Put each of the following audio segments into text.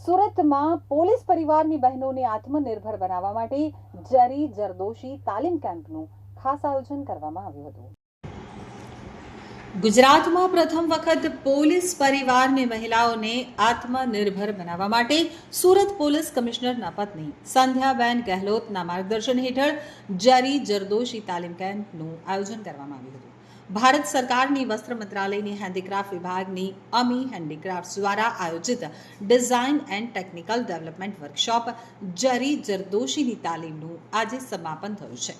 સુરતમાં પોલીસ પરિવારની બહેનોને આત્મનિર્ભર બનાવવા માટે જરી જરદોશી તાલીમ કેમ્પનું ખાસ આયોજન કરવામાં આવ્યું હતું. ગુજરાતમાં પ્રથમ વખત પોલીસ પરિવારની મહિલાઓને આત્મનિર્ભર બનાવવા માટે સુરત પોલીસ કમિશનરના પત્ની સંધ્યાબેન ગેહલોતના માર્ગદર્શન હેઠળ જરી જરદોશી તાલીમ કેમ્પનું આયોજન કરવામાં આવ્યું હતું. ભારત સરકારની વસ્ત્ર મંત્રાલયની હેન્ડીક્રાફ્ટ વિભાગની અમી હેન્ડીક્રાફ્ટ દ્વારા આયોજિત design and technical development workshop જરી જરદોશીની તાલીમનું આજે સમાપન થયું છે.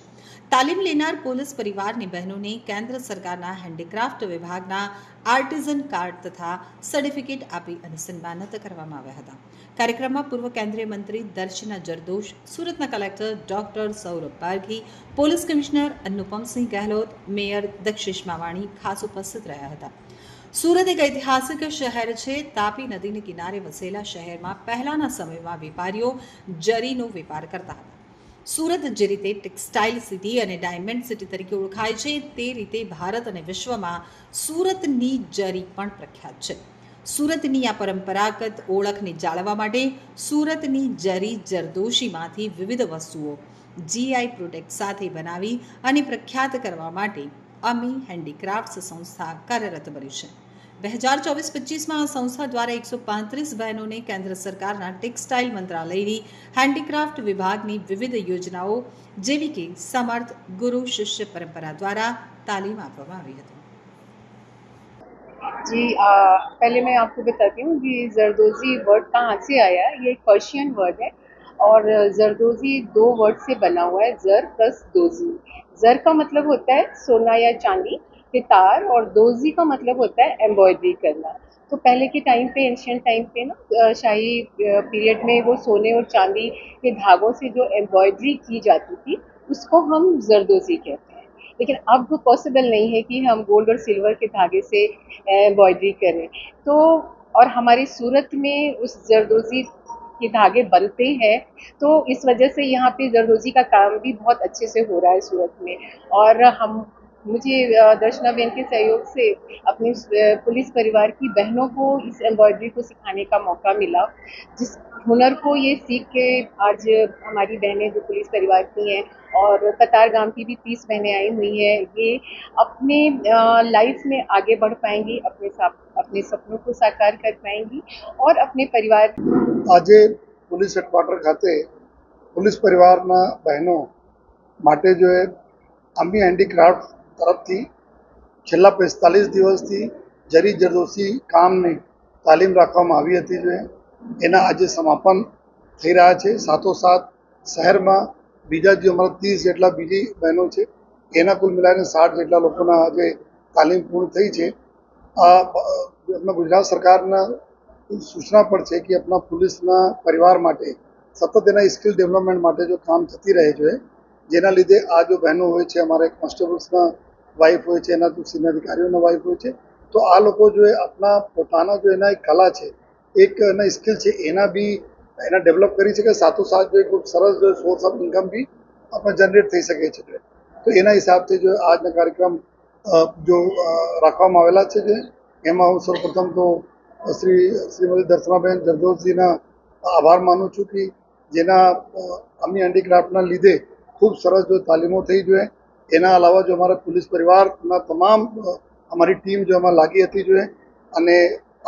તાલીમ લેનાર પોલીસ પરિવારની બહેનોને કેન્દ્ર સરકારના હેન્ડીક્રાફ્ટ વિભાગના આર્ટિઝન કાર્ડ તથા સર્ટિફિકેટ આપી અને સન્માનિત કરવામાં આવ્યા હતા. કાર્યક્રમમાં પૂર્વ કેન્દ્રીય મંત્રી દર્શના જરદોશ, સુરતના collector doctor Saurabh Parghi, police commissioner Anupamsinh Gehlot, mayor Dakshesh Mavani ખાસ ઉપસ્થિત રહ્યા હતા. સુરત એક ઐતિહાસિક શહેર છે. તાપી નદીને કિનારે વસેલા શહેરમાં પહેલાના સમયમાં વેપારીઓ જરીનો વેપાર કરતા હતા. સુરત જે રીતે ટેક્સટાઇલ સિટી અને ડાયમંડ સિટી તરીકે ઓળખાય છે, તે રીતે ભારત અને વિશ્વમાં સુરતની જરી પણ પ્રખ્યાત છે. સુરતની આ પરંપરાગત ઓળખને જાળવવા માટે સુરતની જરી જરદોશીમાંથી વિવિધ વસ્તુઓ જીઆઈ પ્રોટેક્ટ સાથે બનાવી અને પ્રખ્યાત કરવા માટે અમી હેન્ડીક્રાફ્ટ્સ સંસ્થા કાર્યરત બની છે. 2024-25માં આ સંસ્થા દ્વારા 135 બહેનોને કેન્દ્ર સરકારના ટેક્સટાઇલ મંત્રાલયની હેન્ડીક્રાફ્ટ વિભાગની વિવિધ યોજનાઓ જેવી કે સમર્થ ગુરુ શિષ્ય પરંપરા દ્વારા તાલીમ આપવામાં આવી હતી. जी पहले मैं आपको बताती हूँ कि जरदोज़ी वर्ड कहाँ से आया है. ये एक पर्शियन वर्ड है और जरदोज़ी दो वर्ड से बना हुआ है, जर प्लस दोज़ी. जर का मतलब होता है सोना या चांदी के तार और दोज़ी का मतलब होता है एम्ब्रॉयडरी करना. तो पहले के टाइम पे, एंशियंट टाइम पे ना, शाही पीरियड में वो सोने और चांदी के धागों से जो एम्ब्रॉयडरी की जाती थी उसको हम जरदोज़ी कहते हैं. लेकिन अब वो पॉसिबल नहीं है कि हम गोल्ड और सिल्वर के धागे से एम्ब्रॉयडरी करें. तो और हमारे सूरत में उस जरदोज़ी के धागे बनते हैं, तो इस वजह से यहाँ पे जरदोज़ी का काम भी बहुत अच्छे से हो रहा है सूरत में. और मुझे दर्शना बहन के सहयोग से अपने पुलिस परिवार की बहनों को इस एम्ब्रॉयडरी को सिखाने का मौका मिला, जिस हुनर को ये सीख के आज हमारी बहनें जो पुलिस परिवार की हैं और कतार गांव की भी 30 बहनें आई हुई हैं, ये अपने लाइफ में आगे बढ़ पाएंगी, अपने सपनों को साकार कर पाएंगी और अपने परिवार. આજે પોલીસ હેડક્વાર્ટર ખાતે પોલીસ પરિવારના બહેનો માટે જો અમી હેન્ડીક્રાફ્ટ તરફથી છેલ્લા 45 દિવસથી જરી જરદોશી કામની તાલીમ રાખવામાં આવી હતી. જો એના આજે સમાપન થઈ રહ્યા છે. સાથોસાથ શહેરમાં બીજા જે અમારા 30 જેટલા બીજી બહેનો છે, એના કુલ મિલાઈને 60 જેટલા લોકોના આજે તાલીમ પૂર્ણ થઈ છે. આપણા ગુજરાત સરકારના સૂચના પણ છે કે આપણા પોલીસના પરિવાર માટે સતત એના સ્કિલ ડેવલપમેન્ટ માટે જો કામ થતી રહે છે, જેના લીધે આ જો બહેનો હોય છે, અમારે કોન્સ્ટેબલ્સના વાઇફ હોય છે, એના સિનિયર અધિકારીઓના વાઇફ હોય છે, તો આ લોકો જો આપણા પોતાના જો એના એક કલા છે, એક એના સ્કિલ છે, એના બી એના ડેવલપ કરી શકે. સાથોસાથ જો ખૂબ સરસ જો સોર્સ ઓફ ઇન્કમ બી આપણે જનરેટ થઈ શકે છે. તો એના હિસાબથી જો આજના કાર્યક્રમ જો રાખવામાં આવેલા છે, એમાં હું સૌપ્રથમ તો શ્રીમતી દર્શનાબેન જરદોશજીના આભાર માનું છું કે જેના અમી હેન્ડીક્રાફ્ટના લીધે ખૂબ સરસ જો તાલીમો થઈ જોઈએ. એના અલાવા જો અમારા પોલીસ પરિવારના તમામ અમારી ટીમ જો એમાં લાગી હતી જોઈએ. અને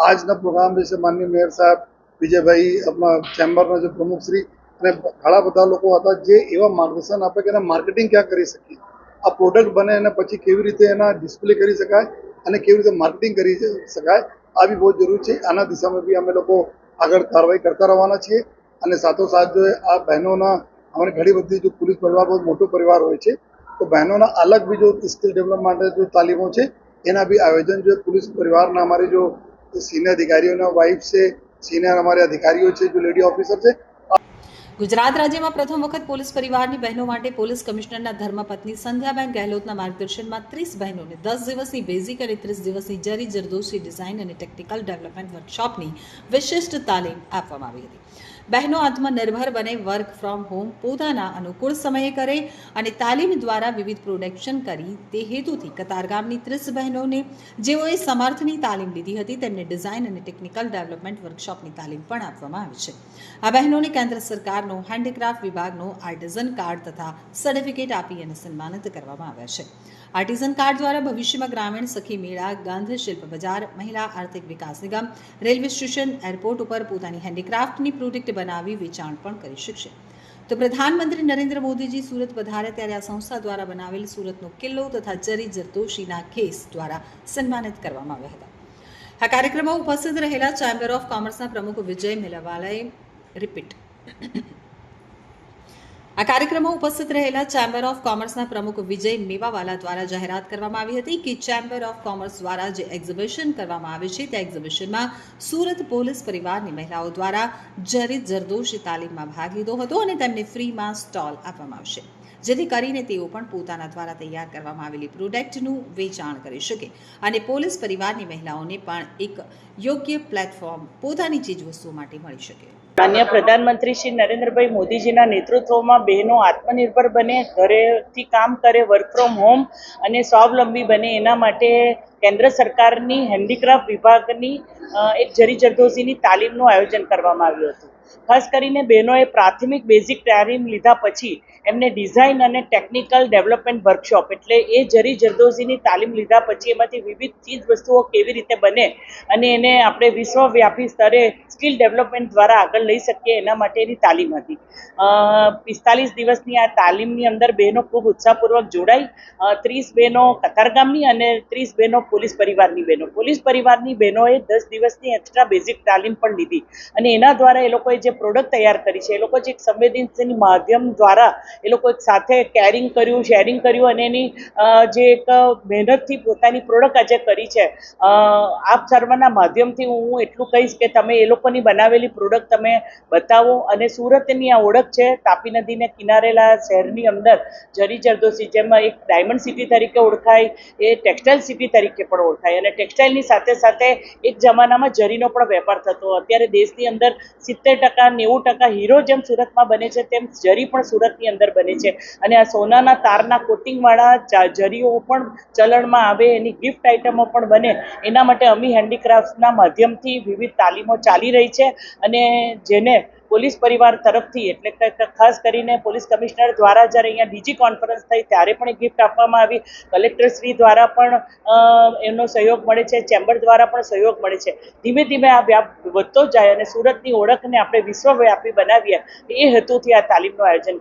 આજના પ્રોગ્રામ વિશે માનનીય મેયર સાહેબ, વિજયભાઈ, આપણા ચેમ્બરના જે પ્રમુખશ્રી અને ઘણા બધા લોકો હતા જે એવા માર્ગદર્શન આપે કે એના માર્કેટિંગ ક્યાં કરી શકીએ, આ પ્રોડક્ટ બને અને પછી કેવી રીતે એના ડિસ્પ્લે કરી શકાય અને કેવી રીતે માર્કેટિંગ કરી શકાય, આ બી બહુ જરૂરી છે. આના દિશામાં બી અમે લોકો આગળ કાર્યવાહી કરતા રહેવાના છીએ. અને સાથોસાથ જો આ બહેનોના અમારી ઘણી બધી જો પોલીસ પરિવાર બહુ મોટો પરિવાર હોય છે, તો બહેનોના અલગ બી જો સ્કિલ ડેવલપ માટે જો તાલીમો છે, એના બી આયોજન જો પોલીસ પરિવારના અમારી જો સિનિયર અધિકારીઓના વાઇફ છે, સિનિયર અમારે અધિકારીઓ છે, જો લેડી ઓફિસર છે. ગુજરાત રાજ્યમાં પ્રથમ વખત પોલીસ પરિવારની બહેનો માટે પોલીસ કમિશનરના ધર્મપત્ની સંધ્યાબેન ગેહલોતના માર્ગદર્શનમાં 30 બહેનોને 10 દિવસની બેઝિક અને 30 દિવસની જરી જરદોશી ડિઝાઇન અને ટેકનિકલ ડેવલપમેન્ટ વર્કશોપની વિશિષ્ટ તાલીમ આપવામાં આવી હતી. બહેનો આત્મનિર્ભર બને, વર્ક ફ્રોમ હોમ પોતાના અનુકૂળ સમયે કરે અને તાલીમ દ્વારા વિવિધ પ્રોડક્શન કરી તે હેતુથી કતારગામની 30 બહેનોને જેઓએ સમર્થની તાલીમ લીધી હતી તેમને ડિઝાઇન અને ટેકનિકલ ડેવલપમેન્ટ વર્કશોપની તાલીમ પણ આપવામાં આવી છે. આ બહેનોને કેન્દ્ર સરકારનો હેન્ડીક્રાફ્ટ વિભાગનો આર્ટિઝન કાર્ડ તથા સર્ટિફિકેટ આપી અને સન્માનિત કરવામાં આવ્યા છે. આર્ટિઝન કાર્ડ દ્વારા ભવિષ્યમાં ગ્રામીણ સખી મેળા, ગાંધ શિલ્પ બજાર, મહિલા આર્થિક વિકાસ નિગમ, રેલવે સ્ટેશન, એરપોર્ટ ઉપર પોતાની હેન્ડીક્રાફ્ટની પ્રોડક્ટ બનાવી વેચાણ પણ કરી શકશે. તો પ્રધાનમંત્રી નરેન્દ્ર મોદીજી સુરત પધારે ત્યારે આ સંસ્થા દ્વારા બનાવેલ સુરતનો કિલ્લો તથા જરી જરદોશીના કેસ દ્વારા સન્માનિત કરવામાં આવ્યા હતા. આ કાર્યક્રમમાં ઉપસ્થિત રહેલા ચેમ્બર ઓફ કોમર્સના પ્રમુખ વિજય મેવાલાએ દ્વારા જાહેરાત કરવામાં આવી હતી કે ચેમ્બર ઓફ કોમર્સ દ્વારા જે એક્ઝિબિશન કરવામાં આવે છે તે એક્ઝિબિશનમાં સુરત પોલીસ પરિવારની મહિલાઓ દ્વારા જરી જરદોશી તાલીમમાં ભાગ લીધો હતો અને તેમને ફ્રીમાં સ્ટોલ આપવામાં આવશે, જેથી કરીને તેઓ પણ પોતાના દ્વારા તૈયાર કરવામાં આવેલી પ્રોડક્ટનું વેચાણ કરી શકે અને પોલીસ પરિવારની મહિલાઓને પણ એક યોગ્ય પ્લેટફોર્મ પોતાની ચીજવસ્તુઓ માટે મળી શકે. માનનીય પ્રધાનમંત્રી શ્રી નરેન્દ્રભાઈ મોદીજીના નેતૃત્વમાં બહેનો આત્મનિર્ભર બને, ઘરેથી કામ કરે, વર્ક ફ્રોમ હોમ અને સ્વાવલંબી બને એના માટે કેન્દ્ર સરકારની હેન્ડીક્રાફ્ટ વિભાગની એક જરી જરદોશીની તાલીમનું આયોજન કરવામાં આવ્યું હતું. ખાસ કરીને બહેનોએ પ્રાથમિક બેઝિક તાલીમ લીધા પછી એમને ડિઝાઇન અને ટેકનિકલ ડેવલપમેન્ટ વર્કશોપ એટલે એ જરી જરદોશીની તાલીમ લીધા પછી એમાંથી વિવિધ ચીજ વસ્તુઓ કેવી રીતે બને અને એને આપણે વિશ્વવ્યાપી સ્તરે સ્કિલ ડેવલપમેન્ટ દ્વારા આગળ લઈ શકીએ એના માટેની તાલીમ હતી. 45 દિવસની આ તાલીમની અંદર બહેનો ખૂબ ઉત્સાહપૂર્વક જોડાઈ. 30 બહેનો કતારગામની અને 30 બહેનો પોલીસ પરિવારની બહેનો. પોલીસ પરિવારની બહેનોએ 10 દિવસની એક્સ્ટ્રા બેઝિક તાલીમ પણ લીધી અને એના દ્વારા એ લોકોએ જે પ્રોડક્ટ તૈયાર કરી છે એ લોકો જે એક સંવેદનશીલ માધ્યમ દ્વારા એ લોકો એક સાથે કેરિંગ કર્યું, શેરિંગ કર્યું અને એની જે એક મહેનતથી પોતાની પ્રોડક્ટ આજે કરી છે. આપ સર્વના માધ્યમથી હું એટલું કહીશ કે તમે એ લોકોની બનાવેલી પ્રોડક્ટ તમે બતાવો અને સુરતની આ ઓળખ છે તાપી નદીને કિનારેલા શહેરની અંદર જરી જરદોશી જેમાં એક ડાયમંડ સિટી તરીકે ઓળખાય, એ ટેક્સટાઇલ સિટી તરીકે પણ ઓળખાય અને ટેક્સટાઇલની સાથે સાથે એક જમાનામાં જરીનો પણ વેપાર થતો. અત્યારે દેશની અંદર 70%-90% હીરો જેમ સુરતમાં બને છે તેમ જરી પણ સુરતની અંદર બને છે અને આ સોનાના તારના કોટિંગવાળા જરીઓ પણ ચલણમાં આવે, એની ગિફ્ટ આઇટમો પણ બને એના માટે અમી હેન્ડીક્રાફ્ટના માધ્યમથી વિવિધ તાલીમો ચાલી રહી છે અને જેને પોલીસ પરિવાર તરફથી એટલે કે ખાસ કરીને પોલીસ કમિશનર દ્વારા જ્યારે અહીંયા ડીજી કોન્ફરન્સ થઈ ત્યારે પણ એક ગિફ્ટ આપવામાં આવી, કલેક્ટર શ્રી દ્વારા પણ એનો સહયોગ મળે છે, ચેમ્બર દ્વારા પણ સહયોગ મળે છે. ધીમે ધીમે આ વ્યાપ વધતો જાય અને સુરતની ઓળખને આપણે વિશ્વવ્યાપી બનાવીએ એ હેતુથી આ તાલીમનું આયોજન